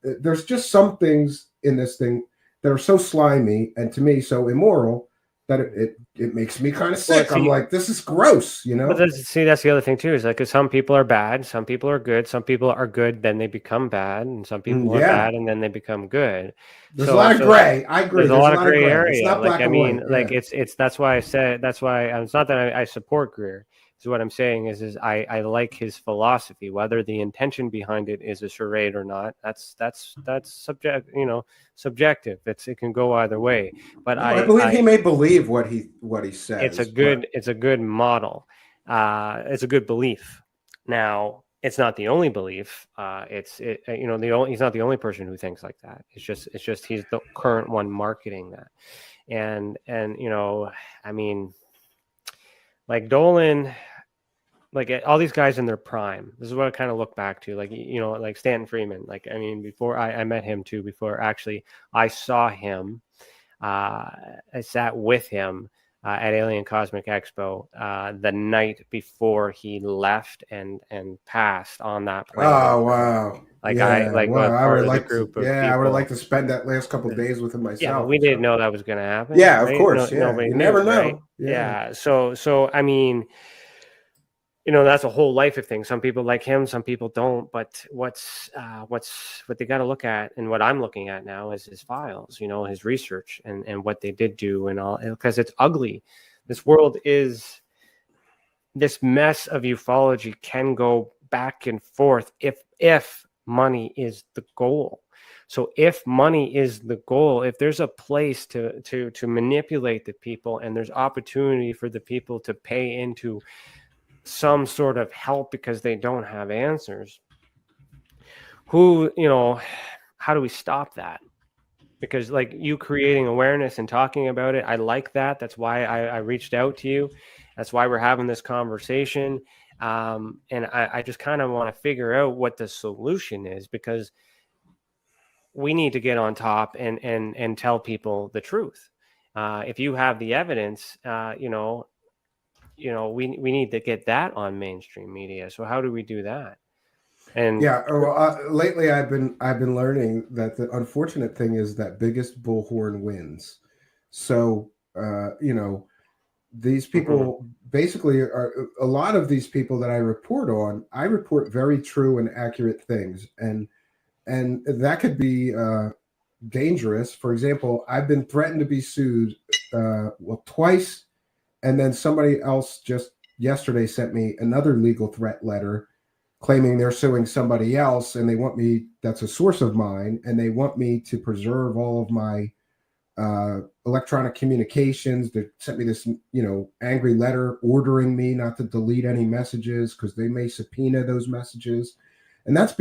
There's just some things in this thing that are so slimy and to me so immoral that it makes me kind of sick. Well, I'm like, this is gross, but that's the other thing too, is like, 'cause some people are bad, some people are good, some people are good, then they become bad, and some people are Yeah. bad and then they become good. There's a lot of gray. I agree. There's a There's a lot of lot of gray gray. It's area. not Like, black I and mean, white. like Yeah. it's that's why it's not that I support Greer. So what I'm saying is I like his philosophy. Whether the intention behind it is a charade or not, that's subjective. It can go either way. But No, I believe he may believe what he says, but it's a good model. It's a good belief. Now, it's not the only belief. He's not the only person who thinks like that. It's just he's the current one marketing that. And I mean, like Dolan, like all these guys in their prime. This is what I kind of look back to, like like Stanton Freeman. Like, I mean, before I met him too. Before actually I saw him, I sat with him at Alien Cosmic Expo the night before he left and passed on that plane. oh wow, Like, yeah, wow, I part would of the like to, group of yeah, I would people. like to spend that last couple of days with him Yeah, but myself. we didn't So. know that was going to happen. Yeah, of Right? course. Yeah, Nobody you knew, never right? know. Yeah. Yeah. So I mean, that's a whole life of things. Some people like him, some people don't. But what they got to look at, and what I'm looking at now, is his files. His research and what they did do, and all, because it's ugly. This world is this mess of ufology can go back and forth if money is the goal. So if money is the goal, if there's a place to manipulate the people, and there's opportunity for the people to pay into some sort of help because they don't have answers, how do we stop that? Because, like, you creating awareness and talking about it, I like that. That's why I reached out to you. That's why we're having this conversation. And I just kind of want to figure out what the solution is, because we need to get on top and tell people the truth. If you have the evidence, we need to get that on mainstream media. So how do we do that? And yeah, lately I've been learning that the unfortunate thing is that biggest bullhorn wins. So these people basically are, a lot of these people that I report very true and accurate things, and that could be dangerous. For example, I've been threatened to be sued twice, and then somebody else just yesterday sent me another legal threat letter claiming they're suing somebody else, and they want me, that's a source of mine, and they want me to preserve all of my electronic communications. They sent me this, angry letter ordering me not to delete any messages because they may subpoena those messages. And that's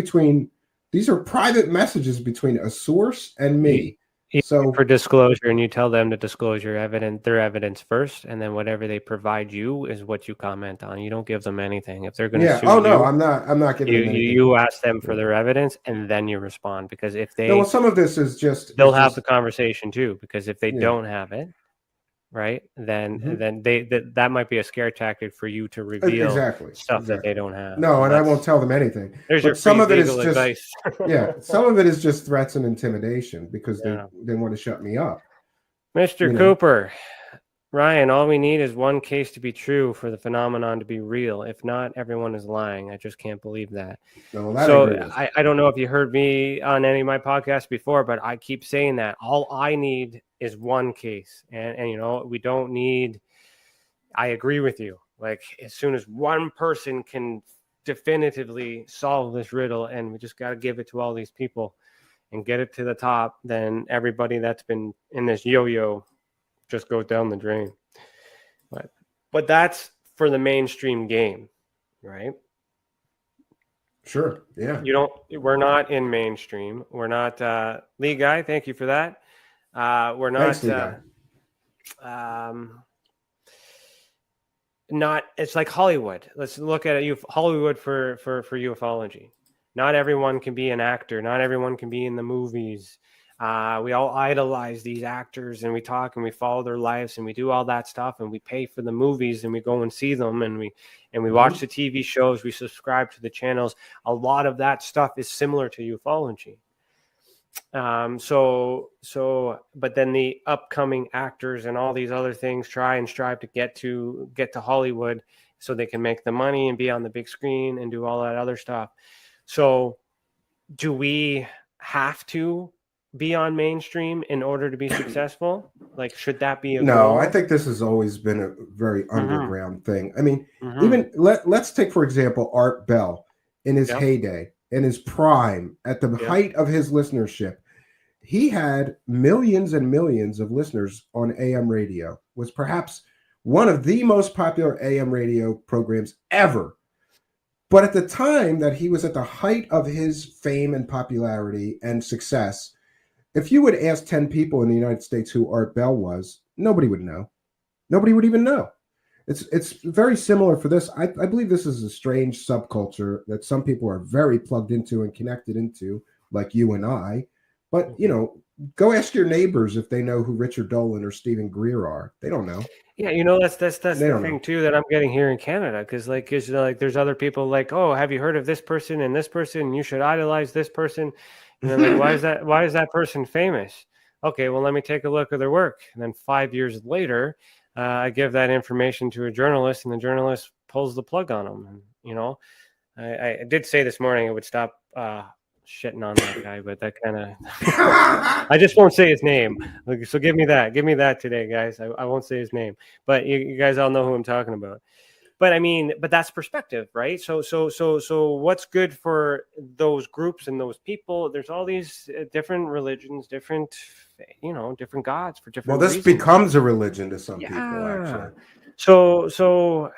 these are private messages between a source and me. So for disclosure, and you tell them to disclose their evidence first, and then whatever they provide you is what you comment on. You don't give them anything. If they're going to sue you, I'm not giving them anything. You ask them for their evidence, and then you respond, because if they some of this is just they'll have the conversation too, because if they don't have it, right, then that might be a scare tactic for you to reveal stuff that they don't have. No, and I won't tell them anything. There's your some of it is advice. Some of it is just threats and intimidation, because they want to shut me up. Mr. Cooper, Ryan, all we need is one case to be true for the phenomenon to be real. If not, everyone is lying. I just can't believe that. No, I don't know if you heard me on any of my podcasts before, but I keep saying that. All I need is one case. And we don't need, I agree with you. Like, as soon as one person can definitively solve this riddle, and we just got to give it to all these people and get it to the top, then everybody that's been in this yo-yo just goes down the drain. But that's for the mainstream game, right? Sure. Yeah. We're not in mainstream. We're not Lee Guy, thank you for that. We're not Thanks, not, it's like Hollywood. Let's look at it. Hollywood for ufology. Not everyone can be an actor. Not everyone can be in the movies. We all idolize these actors, and we talk and we follow their lives, and we do all that stuff, and we pay for the movies, and we go and see them, and we watch the TV shows, we subscribe to the channels. A lot of that stuff is similar to ufology. But then the upcoming actors and all these other things try and strive to get to Hollywood so they can make the money and be on the big screen and do all that other stuff. So do we have to be on mainstream in order to be successful? Like, should that be a goal? I think this has always been a very underground thing. I mean, even let's take, for example, Art Bell in his heyday, in his prime, at the height of his listenership. He had millions and millions of listeners on AM radio, was perhaps one of the most popular AM radio programs ever. But at the time that he was at the height of his fame and popularity and success, if you would ask 10 people in the United States who Art Bell was, nobody would know. Nobody would even know. It's very similar for this. I believe this is a strange subculture that some people are very plugged into and connected into, like you and I. But, go ask your neighbors if they know who Richard Dolan or Stephen Greer are. They don't know. Yeah, that's the thing too that I'm getting here in Canada, because there's other people like, oh, have you heard of this person and this person? You should idolize this person. And then why is that person famous? Okay, well, let me take a look at their work. And then 5 years later, I give that information to a journalist, and the journalist pulls the plug on them. And I did say this morning I would stop shitting on that guy, but that kind of I just won't say his name. So give me that today, guys. I won't say his name, but you guys all know who I'm talking about. But but that's perspective, right? So what's good for those groups and those people? There's all these different religions, different gods for different reasons. Becomes a religion to some people, actually. So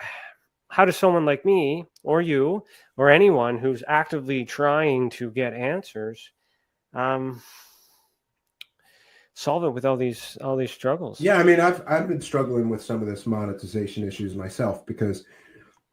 how does someone like me or you or anyone who's actively trying to get answers solve it with all these struggles? Yeah, I mean, I've been struggling with some of this monetization issues myself, because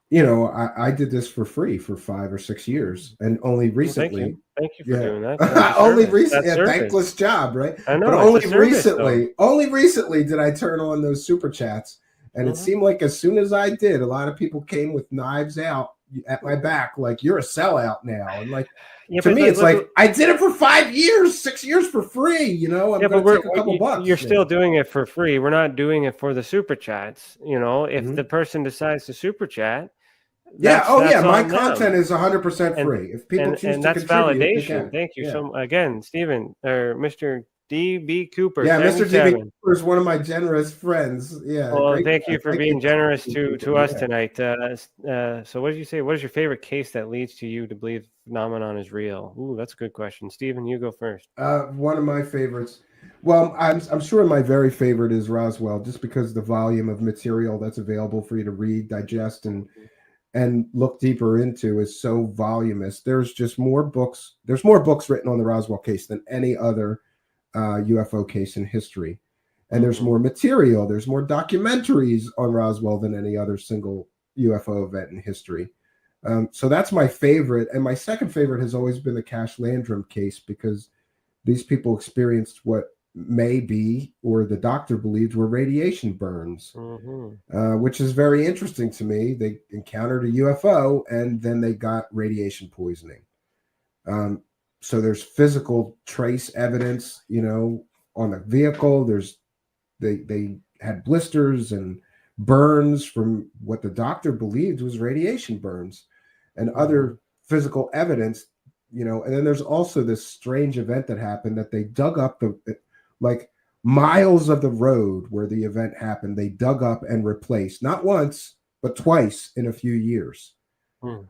you know, I did this for free for 5 or 6 years, and only recently, Thank you for yeah, doing that. That's a only service. recently, That's yeah, service. thankless job, right? I But know it's a service, though. only recently did I turn on those super chats, and it Mhm. seemed like as soon as I did, a lot of people came with knives out at my back, like you're a sellout now, and like Yeah, to but me, like, it's like I did it for 5 years, 6 years for free. You know, I'm yeah, but going to take a couple you're bucks still now. doing it for free. We're not doing it for the super chats. You know, if the Mhm. person decides to super chat, Yeah. Oh, yeah. that's My on content them. is 100% And free. If people choose and to that's contribute, they validation. can. Thank you Yeah. so again, Stephen or Mr. DB Cooper Yeah, Mr. DB 77. is one of my generous friends. Yeah, Well, great thank guy. you for Thank you being generous for to people. us Yeah. tonight. So, what did you say? What is your favorite case that leads to you to believe the phenomenon is real? Ooh, that's a good question. Stephen, you go first. One of my favorites. Well, I'm sure my very favorite is Roswell, just because the volume of material that's available for you to read, digest, and look deeper into is so voluminous. There's just more books. There's more books written on the Roswell case than any other UFO case in history. And there's more material. There's more documentaries on Roswell than any other single UFO event in history. So that's my favorite. And my second favorite has always been the Cash Landrum case, because these people experienced what may be, or the doctor believed, were radiation burns, which is very interesting to me. They encountered a UFO and then they got radiation poisoning. So there's physical trace evidence, you know, on the vehicle. They had blisters and burns from what the doctor believed was radiation burns, and other physical evidence, you know. And then there's also this strange event that happened, that they dug up like miles of the road where the event happened. They dug up and replaced, not once but twice in a few years.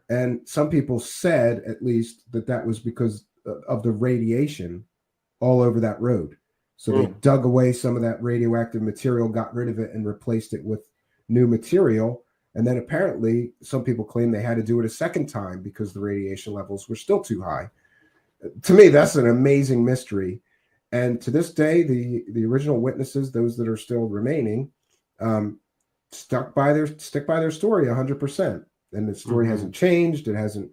And some people said, at least, that was because of the radiation all over that road. So they dug away some of that radioactive material, got rid of it, and replaced it with new material. And then apparently some people claim they had to do it a second time because the radiation levels were still too high. To me, that's an amazing mystery. And to this day, the original witnesses, those that are still remaining, stick by their story 100%. And the story hasn't changed. It hasn't,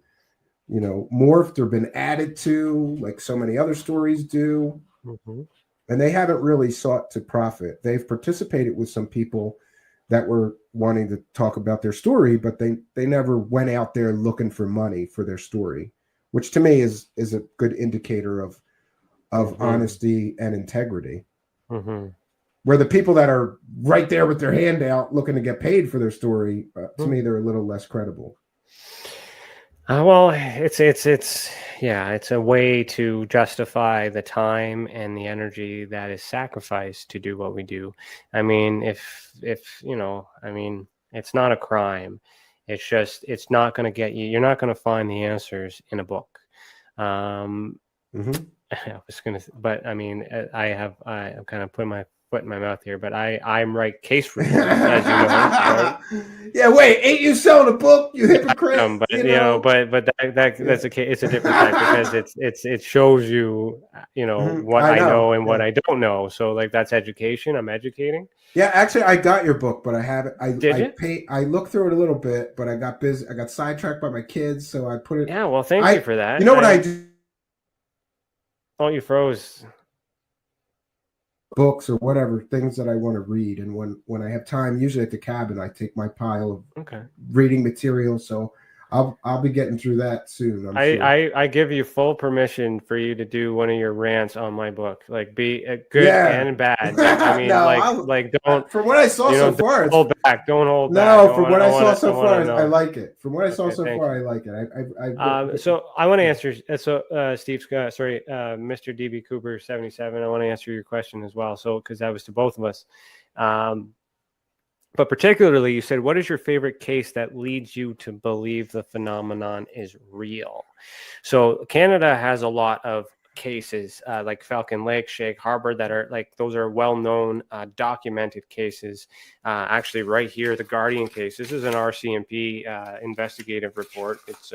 you know, morphed or been added to like so many other stories do. And they haven't really sought to profit. They've participated with some people that were wanting to talk about their story, but they never went out there looking for money for their story, which to me is a good indicator of honesty and integrity. Where the people that are right there with their hand out looking to get paid for their story, to me, they're a little less credible. Well, it's a way to justify the time and the energy that is sacrificed to do what we do. I mean, if you know, I mean, it's not a crime. It's just, it's not going to get you. You're not going to find the answers in a book. I was gonna, but I mean, I'm kind of putting my foot in my mouth here, but I'm right case reports, as you know. Right? Yeah, wait, ain't you selling a book, you hypocrite? But you know, that's a case. It's a different type, because it shows you, you know, what I know and what I don't know. So like, that's education. I'm educating. Yeah, actually, I got your book, but I haven't. I looked through it a little bit, but I got busy. I got sidetracked by my kids, so I put it. Yeah, well, thank you for that. You know what I do? Oh, you froze. Books or whatever, things that I want to read, and when I have time, usually at the cabin, I take my pile of reading material. So I'll be getting through that soon. I give you full permission for you to do one of your rants on my book, like be good and bad. I mean, no, don't. From what I saw so far, don't hold back. Don't hold back. No, from what I saw so far, I like it. From what I saw so far, I like it. So I want to answer. So Steve Scott, sorry, Mr. DB Cooper 77. I want to answer your question as well. So because that was to both of us. But particularly, you said, what is your favorite case that leads you to believe the phenomenon is real? So Canada has a lot of cases like Falcon Lake, Shag Harbor, that are like, those are well-known documented cases. Actually, right here, the Guardian case. This is an RCMP investigative report. It's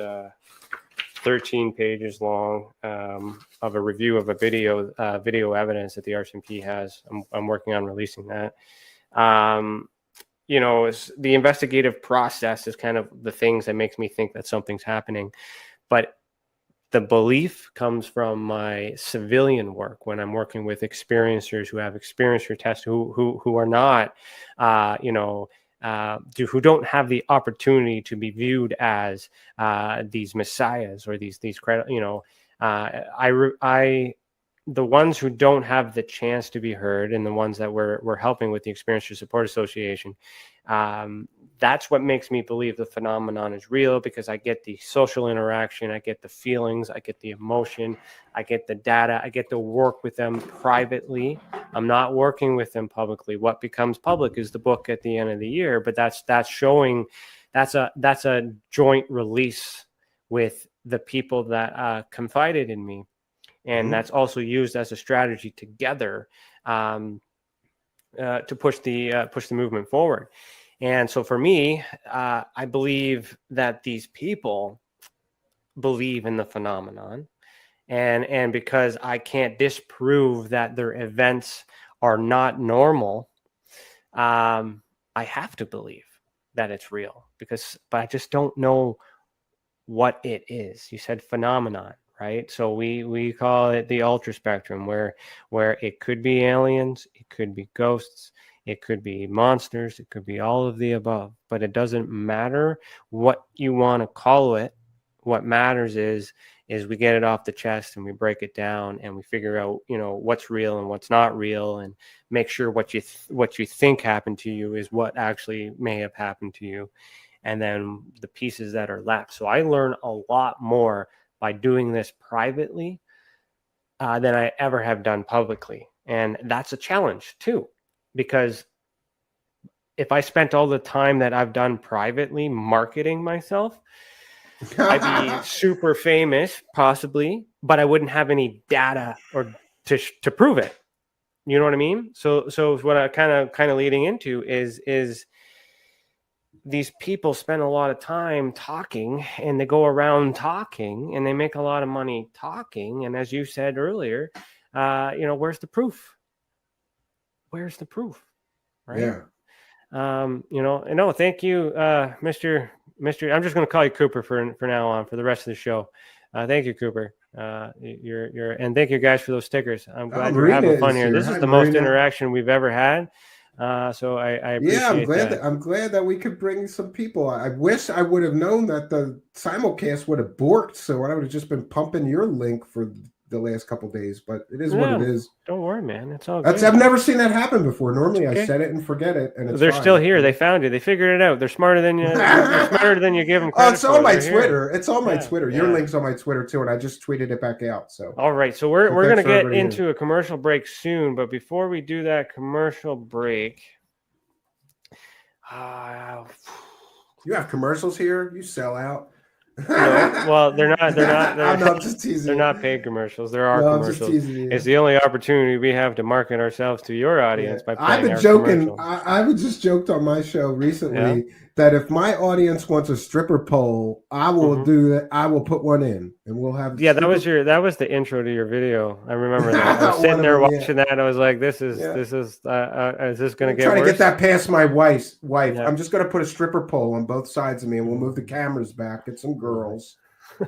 13 pages long of a review of a video evidence that the RCMP has. I'm working on releasing that. you know, the investigative process is kind of the things that makes me think that something's happening. But the belief comes from my civilian work when I'm working with experiencers who have experiencer tests, who are not, who don't have the opportunity to be viewed as these messiahs or these the ones who don't have the chance to be heard, and the ones that we're helping with the Experiencer Support Association, that's what makes me believe the phenomenon is real, because I get the social interaction, I get the feelings, I get the emotion, I get the data, I get to work with them privately. I'm not working with them publicly. What becomes public is the book at the end of the year, but that's a joint release with the people that confided in me. And that's also used as a strategy together to push the movement forward. And so for me, I believe that these people believe in the phenomenon, and because I can't disprove that their events are not normal, I have to believe that it's real, but I just don't know what it is. You said phenomenon. Right. So we call it the ultra spectrum, where it could be aliens, it could be ghosts, it could be monsters, it could be all of the above. But it doesn't matter what you want to call it. What matters is we get it off the chest and we break it down and we figure out, what's real and what's not real, and make sure what you think happened to you is what actually may have happened to you, and then the pieces that are left. So I learn a lot more by doing this privately than I ever have done publicly. And that's a challenge too, because if I spent all the time that I've done privately marketing myself, I'd be super famous, possibly, but I wouldn't have any data or to prove it. You know what I mean? So what I kind of leading into is these people spend a lot of time talking, and they go around talking, and they make a lot of money talking. And as you said earlier, where's the proof? Where's the proof? Right. Yeah. No, thank you, Mr. I'm just going to call you Cooper for now on, for the rest of the show. Thank you, Cooper. And thank you guys for those stickers. I'm glad you're having fun here. This is the most interaction we've ever had. So I appreciate that. I'm glad that we could bring some people. I wish I would have known that the simulcast would have borked, so I would have just been pumping your link for the last couple of days, but it is what it is. Don't worry, man. It's all good. I've never seen that happen before. Normally I set it and forget it, and they're still here. They found it. They figured it out. They're smarter than you. They're smarter than you give them credit. Oh, it's on my Twitter. It's on my Twitter. Your link's on my Twitter too, and I just tweeted it back out. So all right. So we're going to get into a commercial break soon, but before we do that commercial break, you have commercials here? You sell out. No, well, they're not. I'm just teasing. They're not paid commercials. There are commercials. It's the only opportunity we have to market ourselves to your audience by playing I've been joking. I was just joked on my show recently that if my audience wants a stripper pole, I will do that. I will put one in, and we'll have. Yeah, that was the intro to your video. I remember that. I was sitting there watching that. I was like, "This is is this going to get worse?" Trying to get that past my wife. Yeah. I'm just going to put a stripper pole on both sides of me, and we'll move the cameras back. Get some girls.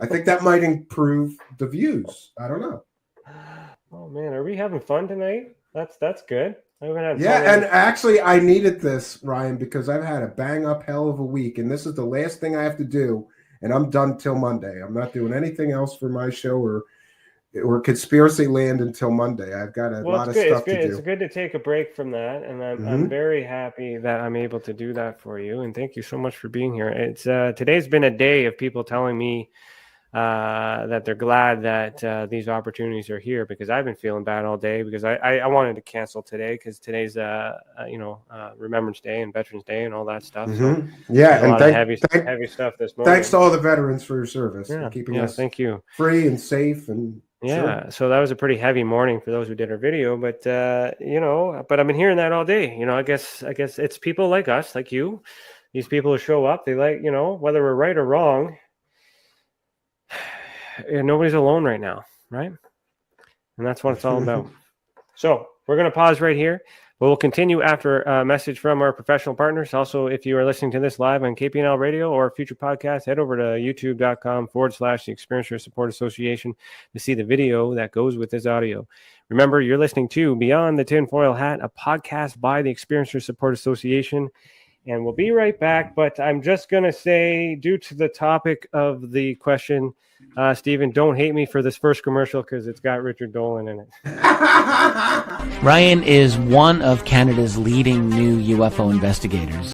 I think that might improve the views. I don't know. Oh man, are we having fun tonight? That's good. And actually I needed this, Ryan, because I've had a bang up hell of a week, and this is the last thing I have to do, and I'm done till Monday. I'm not doing anything else for my show or Conspiracy Land until Monday. I've got a lot of stuff to do. It's good to take a break from that, and I'm very happy that I'm able to do that for you, and thank you so much for being here. It's today's been a day of people telling me that they're glad that these opportunities are here, because I've been feeling bad all day, because I wanted to cancel today because today's Remembrance Day and Veterans Day and all that stuff. So and heavy stuff this morning. Thanks to all the veterans for your service, for keeping us thank you. Free and safe and So that was a pretty heavy morning for those who did our video, but but I've been hearing that all day. I guess it's people like us, like you, these people who show up. They like, whether we're right or wrong. Nobody's alone right now, right? And that's what it's all about. So we're going to pause right here. But we'll continue after a message from our professional partners. Also, if you are listening to this live on KPNL Radio or future podcasts, head over to youtube.com/the Experiencer Support Association to see the video that goes with this audio. Remember, you're listening to Beyond the Tinfoil Hat, a podcast by the Experiencer Support Association. And we'll be right back. But I'm just going to say, due to the topic of the question, Steven, don't hate me for this first commercial because it's got Richard Dolan in it. Ryan is one of Canada's leading new UFO investigators.